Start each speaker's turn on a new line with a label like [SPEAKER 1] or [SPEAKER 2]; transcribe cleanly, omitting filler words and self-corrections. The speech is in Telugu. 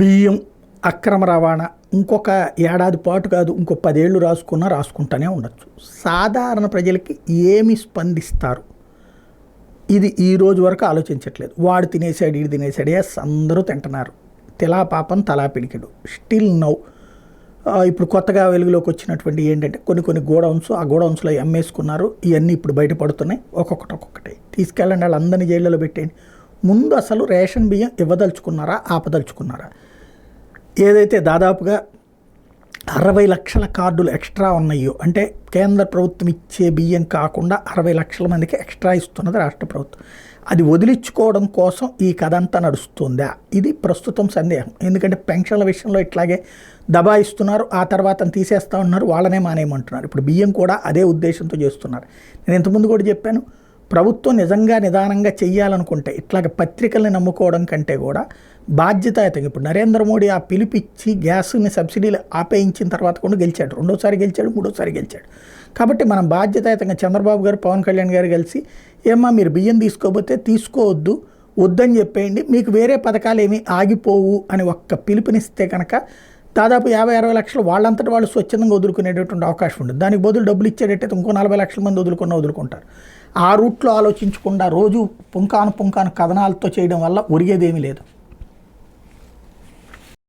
[SPEAKER 1] బియ్యం అక్రమ రవాణా ఇంకొక ఏడాది పాటు కాదు, ఇంకో 10 ఏళ్ళు రాసుకున్నా రాసుకుంటూనే ఉండొచ్చు. సాధారణ ప్రజలకి ఏమి స్పందిస్తారు, ఇది ఈ రోజు వరకు ఆలోచించట్లేదు. వాడు తినేసాడు, వీడు తినేసాడు, ఎస్ అందరూ తింటున్నారు, తిలా పాపం తలా పిడికెడు. స్టిల్ నౌ ఇప్పుడు కొత్తగా వెలుగులోకి వచ్చినటువంటి ఏంటంటే కొన్ని గోడౌన్స్, ఆ గోడౌన్స్లో అమ్మేసుకున్నారు. ఇవన్నీ ఇప్పుడు బయటపడుతున్నాయి. ఒక్కొక్కటి తీసుకెళ్ళండి, వాళ్ళందరినీ జైళ్ళలో పెట్టేయండి. ముందు అసలు రేషన్ బియ్యం ఇవ్వదలుచుకున్నారా, ఆపదలుచుకున్నారా? ఏదైతే దాదాపుగా 60 లక్షల కార్డులు ఎక్స్ట్రా ఉన్నాయో, అంటే కేంద్ర ప్రభుత్వం ఇచ్చే బియ్యం కాకుండా 60 లక్షల మందికి ఎక్స్ట్రా ఇస్తున్నది రాష్ట్ర ప్రభుత్వం. అది వదిలించుకోవడం కోసం ఈ కథ అంతా నడుస్తుందా? ఇది ప్రస్తుతం సందేహం. ఎందుకంటే పెన్షన్ల విషయంలో ఇట్లాగే దబాయిస్తున్నారు, ఆ తర్వాత తీసేస్తా ఉన్నారు, వాళ్ళనే మానేయమంటున్నారు. ఇప్పుడు బియ్యం కూడా అదే ఉద్దేశంతో చేస్తున్నారు. నేను ఇంతకుముందు కూడా చెప్పాను, ప్రభుత్వం నిజంగా నిదానంగా చెయ్యాలనుకుంటే ఇట్లాగ పత్రికల్ని నమ్ముకోవడం కంటే కూడా బాధ్యతాయుతంగా, ఇప్పుడు నరేంద్ర మోడీ ఆ పిలిపిచ్చి గ్యాస్ని సబ్సిడీలు ఆపేయించిన తర్వాత కూడా గెలిచాడు, రెండోసారి గెలిచాడు, మూడోసారి గెలిచాడు. కాబట్టి మనం బాధ్యతాయుతంగా చంద్రబాబు గారు, పవన్ కళ్యాణ్ గారు కలిసి, ఏమా మీరు బియ్యం తీసుకోకపోతే తీసుకోవద్దు, వద్దని చెప్పేయండి, మీకు వేరే పథకాలు ఏమీ ఆగిపోవు అని ఒక్క పిలుపునిస్తే కనుక దాదాపు 50-60 లక్షలు వాళ్ళంతటి వాళ్ళు స్వచ్ఛందంగా వదులుకునేటటువంటి అవకాశం ఉంటుంది. దానికి బదులు డబ్బులు ఇచ్చేటట్టయితే ఇంకో 40 లక్షల మంది వదులుకుంటారు. ఆ రూట్లో ఆలోచించకుండా రోజు పుంకాను కథనాలతో చేయడం వల్ల ఒరిగేదేమీ లేదు.